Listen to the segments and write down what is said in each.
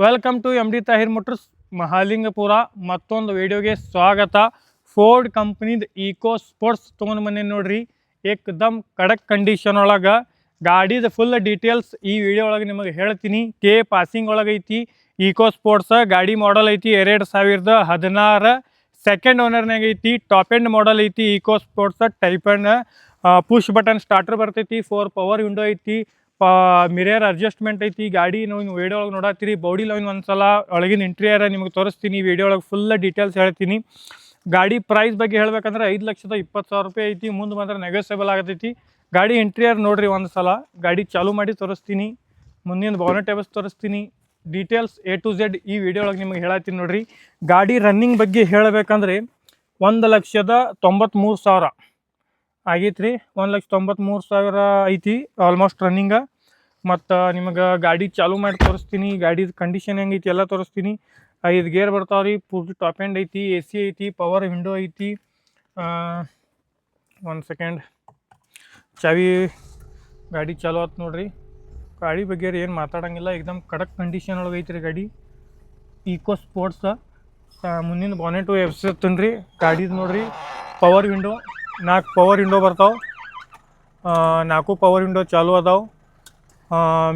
Welcome to M D Tahir motors Mahalingapura. ಮತ್ತೊಂದು ವಿಡಿಯೋಗೆ ಸ್ವಾಗತ. ಫೋರ್ಡ್ ಕಂಪ್ನಿದ ಈಕೋ ಸ್ಪೋರ್ಟ್ಸ್ ತೊಗೊಂಡು ಬಂದೇನಿ ನೋಡ್ರಿ. ಏಕ್ದಮ್ ಕಡಕ್ ಕಂಡೀಷನ್ ಒಳಗೆ ಗಾಡಿದ ಫುಲ್ ಡೀಟೇಲ್ಸ್ ಈ ವಿಡಿಯೋ ಒಳಗೆ ನಿಮಗೆ ಹೇಳ್ತೀನಿ. ಕೆ ಪಾಸಿಂಗ್ ಒಳಗೈತಿ. ಈಕೋ ಸ್ಪೋರ್ಟ್ಸ್ ಗಾಡಿ ಮಾಡಲ್ ಐತಿ 2016 ಸೆಕೆಂಡ್ ಓನರ್ನಾಗ ಐತಿ. ಟಾಪ್ ಎಂಡ್ ಮಾಡಲ್ ಐತಿ. Eco sports type and push button starter ಬರ್ತೈತಿ. 4 ಪವರ್ ವಿಂಡೋ ಐತಿ. ಮಿರರ್ ಅಡ್ಜಸ್ಟ್ಮೆಂಟ್ ಐತಿ. ಗಾಡಿ ನೀವು ವಿಡಿಯೋ ಒಳಗೆ ನೋಡತ್ತೀರಿ. ಬಾಡಿ ಲೈನ್ ಒಂದ್ಸಲ ಒಳಗಿನ ಇಂಟೀರಿಯರ್ ನಿಮಗೆ ತೋರಿಸ್ತೀನಿ. ವಿಡಿಯೋ ಒಳಗೆ ಫುಲ್ ಡೀಟೇಲ್ಸ್ ಹೇಳ್ತೀನಿ. ಗಾಡಿ ಪ್ರೈಸ್ ಬಗ್ಗೆ ಹೇಳ್ಬೇಕಂದ್ರೆ 5,20,000 ರೂಪಾಯಿ ಐತಿ. ಮುಂದೆ ಬಂದ್ರೆ ನೆಗೋಸಿಯಬಲ್ ಆಗತೈತಿ. ಗಾಡಿ ಇಂಟೀರಿಯರ್ ನೋಡ್ರಿ ಒಂದ್ಸಲ. ಗಾಡಿ ಚಾಲೂ ಮಾಡಿ ತೋರಿಸ್ತೀನಿ. ಮುಂದಿನ ಬಾನೆಟ್ ಟೇಬಲ್ಸ್ ತೋರಿಸ್ತೀನಿ. ಡೀಟೇಲ್ಸ್ A to Z ಈ ವಿಡಿಯೋ ಒಳಗೆ ನಿಮಗೆ ಹೇಳತ್ತೀನಿ ನೋಡ್ರಿ. ಗಾಡಿ ರನ್ನಿಂಗ್ ಬಗ್ಗೆ ಹೇಳಬೇಕಂದ್ರೆ 1,93,000 ಆಗೈತೆ ರೀ. 1,93,000 ಐತಿ ಆಲ್ಮೋಸ್ಟ್ ರನ್ನಿಂಗ. ಮತ್ತು ನಿಮಗೆ ಗಾಡಿ ಚಾಲೂ ಮಾಡಿ ತೋರಿಸ್ತೀನಿ. ಗಾಡಿದ ಕಂಡೀಷನ್ ಹೆಂಗೈತಿ ಎಲ್ಲ ತೋರಿಸ್ತೀನಿ. 5 ಗೇರ್ ಬರ್ತಾವೆ ರೀ. ಪೂರ್ತಿ ಟಾಪ್ ಎಂಡ್ ಐತಿ. AC ಐತಿ. ಪವರ್ ವಿಂಡೋ ಐತಿ. ಒಂದು ಸೆಕೆಂಡ್ ಚಾವಿ. ಗಾಡಿ ಚಾಲೂ ಆಯ್ತು ನೋಡ್ರಿ. ಗಾಡಿ ಬಗ್ಗೆ ಏನು ಮಾತಾಡೋಂಗಿಲ್ಲ. ಏಕ್ದಮ್ ಕಡಕ್ ಕಂಡೀಷನ್ ಒಳಗೆ ಐತಿ ರೀ ಗಾಡಿ. Eco sports. ಮುಂದಿನ ಬಾನೆಟು ಎಬ್ಸತ್ತನ್ ರೀ. ಗಾಡಿದು ನೋಡ್ರಿ. ಪವರ್ ವಿಂಡೋ 4 ಪವರ್ ವಿಂಡೋ ಬರ್ತಾವೆ. 4 ಪವರ್ ವಿಂಡೋ ಚಾಲೂ ಅದಾವೆ.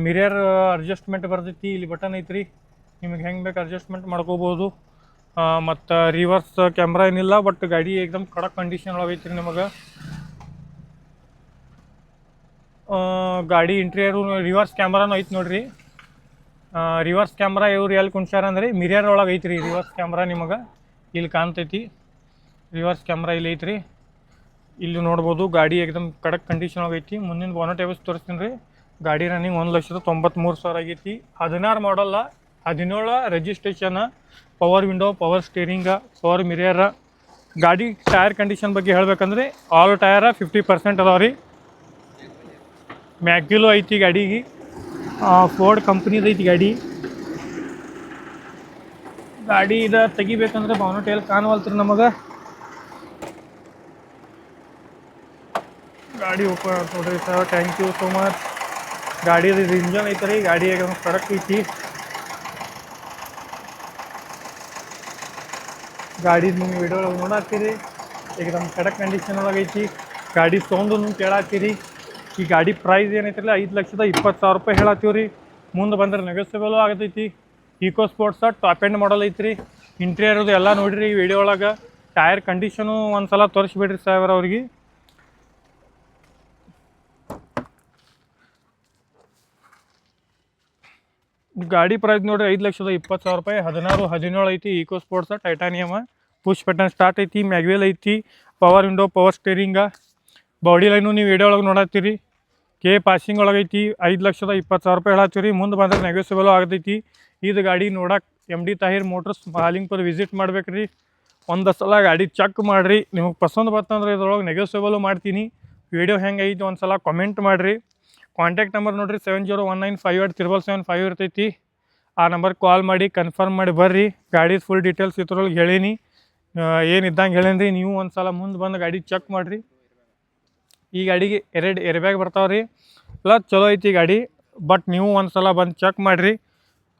ಮಿರರ್ ಅಡ್ಜಸ್ಟ್ಮೆಂಟ್ ಬರ್ತೈತಿ. ಇಲ್ಲಿ ಬಟನ್ ಐತ್ರಿ. ನಿಮಗೆ ಹೆಂಗೆ ಬೇಕು ಅಡ್ಜಸ್ಟ್ಮೆಂಟ್ ಮಾಡ್ಕೋಬೋದು. ಮತ್ತು ರಿವರ್ಸ್ ಕ್ಯಾಮ್ರಾ ಏನಿಲ್ಲ. ಬಟ್ ಗಾಡಿ ಏಕ್ದಮ್ ಕಡಕ್ ಕಂಡೀಷನ್ ಒಳಗೆ ಐತ್ರಿ. ನಿಮಗೆ ಗಾಡಿ ಇಂಟೀರಿಯರು ರಿವರ್ಸ್ ಕ್ಯಾಮ್ರಾನು ಐತಿ ನೋಡ್ರಿ. ರಿವರ್ಸ್ ಕ್ಯಾಮ್ರಾ ಇವ್ರು ಎಲ್ಲಿ ಕುಣ್ಸ್ಯಾರ ಅಂದ್ರೆ ಮಿರರ್ ಒಳಗೆ ಐತ್ರಿ. ರಿವರ್ಸ್ ಕ್ಯಾಮ್ರಾ ನಿಮಗೆ ಇಲ್ಲಿ ಕಾಣ್ತೈತಿ. ರಿವರ್ಸ್ ಕ್ಯಾಮ್ರಾ ಇಲ್ಲಿ ಐತ್ರಿ. ಇಲ್ಲಿ ನೋಡ್ಬೋದು. ಗಾಡಿ ಏಕ್ದಮ್ ಕಡಕ್ ಕಂಡೀಷನ್ ಒಳಗೆ ಐತಿ. ಮುಂದಿನ ಬಾನೆಟ್ ಟೇಬಲ್ಸ್ ತೋರಿಸ್ತೀನಿ ರೀ. ಗಾಡಿ ರನ್ನಿಂಗ್ 1,93,000 ಆಗೈತಿ. 16 ಮಾಡಲ್ಲ. 17 registration. Power window, power steering, power mirror. ಗಾಡಿ ಟೈರ್ ಕಂಡೀಷನ್ ಬಗ್ಗೆ ಹೇಳ್ಬೇಕಂದ್ರೆ ಆಲ್ ಟೈರ 50% ಅದಾವೆ ರೀ. ಮ್ಯಾಗ್ಯುಲೋ ಐತಿ ಗಾಡಿಗೆ. ಫೋರ್ಡ್ ಕಂಪ್ನಿದು ಐತಿ ಗಾಡಿ. ಗಾಡಿ ಇದು ತೆಗಿಬೇಕಂದ್ರೆ ಬಾನೆಟ್ ಎಲ್ಲಿ ಕಾಣವಲ್ತ್ರಿ ನಮಗೆ. ಗಾಡಿ ಓಪನ್ ನೋಡ್ರಿ sir. Thank you so much. ಗಾಡಿದು ಇಂಜನ್ ಐತೆ ರೀ. ಗಾಡಿ ಕಡಕ್ ಐತಿ. ಗಾಡಿದು ನೀವು ವಿಡಿಯೋ ಒಳಗೆ ನೋಡತ್ತೀರಿ. ಏಕ್ದಮ್ ಕಡಕ್ ಕಂಡೀಷನ್ ಒಳಗೆ ಐತಿ. ಗಾಡಿ ಸೌಂಡು ಕೇಳತ್ತೀರಿ. ಈ ಗಾಡಿ ಪ್ರೈಸ್ ಏನೈತಿರಲ್ಲ 5,20,000 ರೂಪಾಯಿ ಹೇಳತ್ತೀವಿ ರೀ. ಮುಂದೆ ಬಂದ್ರೆ ನೆಗೋಸಿಯಬಲು ಆಗತೈತಿ. Eco sports top end model ಐತ್ರಿ. ಇಂಟೀರಿಯರ್ದು ಎಲ್ಲ ನೋಡಿರಿ ಈ ವಿಡಿಯೋ ಒಳಗೆ. ಟೈರ್ ಕಂಡೀಷನು ಒಂದು ಸಲ ತೋರಿಸ್ಬಿಡ್ರಿ ಸಾಹೇಬ್ರ ಅವ್ರಿಗೆ. ಗಾಡಿ ಪ್ರೈಸ್ ನೋಡಿರಿ 5,20,000 ರೂಪಾಯಿ. 16, 17 ಐತಿ. Eco Sports titanium. Push button start ಐತಿ. ಮ್ಯಾಗ್ವೆಲ್ ಐತಿ. Power window, power steering. Body line ನೀವು ವಿಡಿಯೋ ಒಳಗೆ ನೋಡತ್ತೀರಿ. K passing ಒಳಗೈತಿ. 5,20,000 ರೂಪಾಯಿ ಹೇಳತ್ತೀವಿ. ಮುಂದೆ ಬಂದ್ರೆ ನೆಗೋಸಿಯಬಲು ಆಗತೈತಿ. ಇದು ಗಾಡಿ ನೋಡಕ್ಕೆ MD Tahir motors Mahalingapura visit ಮಾಡ್ಬೇಕು ರೀ. ಒಂದು ಸಲ ಗಾಡಿ ಚೆಕ್ ಮಾಡಿರಿ. ನಿಮಗೆ ಪಸಂದ್ ಬರ್ತಂದ್ರೆ ಇದ್ರೊಳಗೆ ನೆಗೋಸಿಯಬಲು ಮಾಡ್ತೀನಿ. ವಿಡಿಯೋ ಹೆಂಗೆ ಐತಿ ಒಂದು ಸಲ ಕಾಮೆಂಟ್ ಮಾಡಿರಿ. ಕಾಂಟ್ಯಾಕ್ಟ್ ನಂಬರ್ ನೋಡಿರಿ 7019587775 ಇರ್ತೈತಿ. ಆ ನಂಬರ್ಗೆ ಕಾಲ್ ಮಾಡಿ ಕನ್ಫರ್ಮ್ ಮಾಡಿ ಬರ್ರಿ. ಗಾಡಿ ಫುಲ್ ಡೀಟೇಲ್ಸ್ ಇದ್ರೊಳಗೆ ಹೇಳೀನಿ. ಏನಿದ್ದಂಗೆ ಹೇಳೀನಿ ರೀ. ನೀವು ಒಂದು ಸಲ ಮುಂದೆ ಬಂದು ಗಾಡಿ ಚೆಕ್ ಮಾಡಿರಿ. ಈ ಗಾಡಿಗೆ 2 ಏರ್ ಬ್ಯಾಗ್ ಬರ್ತಾವೆ ರೀ. ಎಲ್ಲ ಚಲೋ ಐತಿ ಗಾಡಿ. ಬಟ್ ನೀವು ಒಂದು ಸಲ ಬಂದು ಚೆಕ್ ಮಾಡಿರಿ.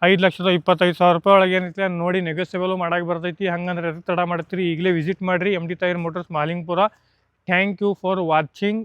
5,25,000 ರೂಪಾಯಿ ಒಳಗೆ ಏನೈತಿ ನೋಡಿ ನೆಗೋಸಿಯಬಲು ಮಾಡೋಕೆ ಬರ್ತೈತಿ. ಹಂಗಂದ್ರೆ ತಡ ಮಾಡ್ತೀರಿ. ಈಗಲೇ ವಿಸಿಟ್ ಮಾಡಿರಿ MD Tahir motors Mahalingapura. Thank you for watching.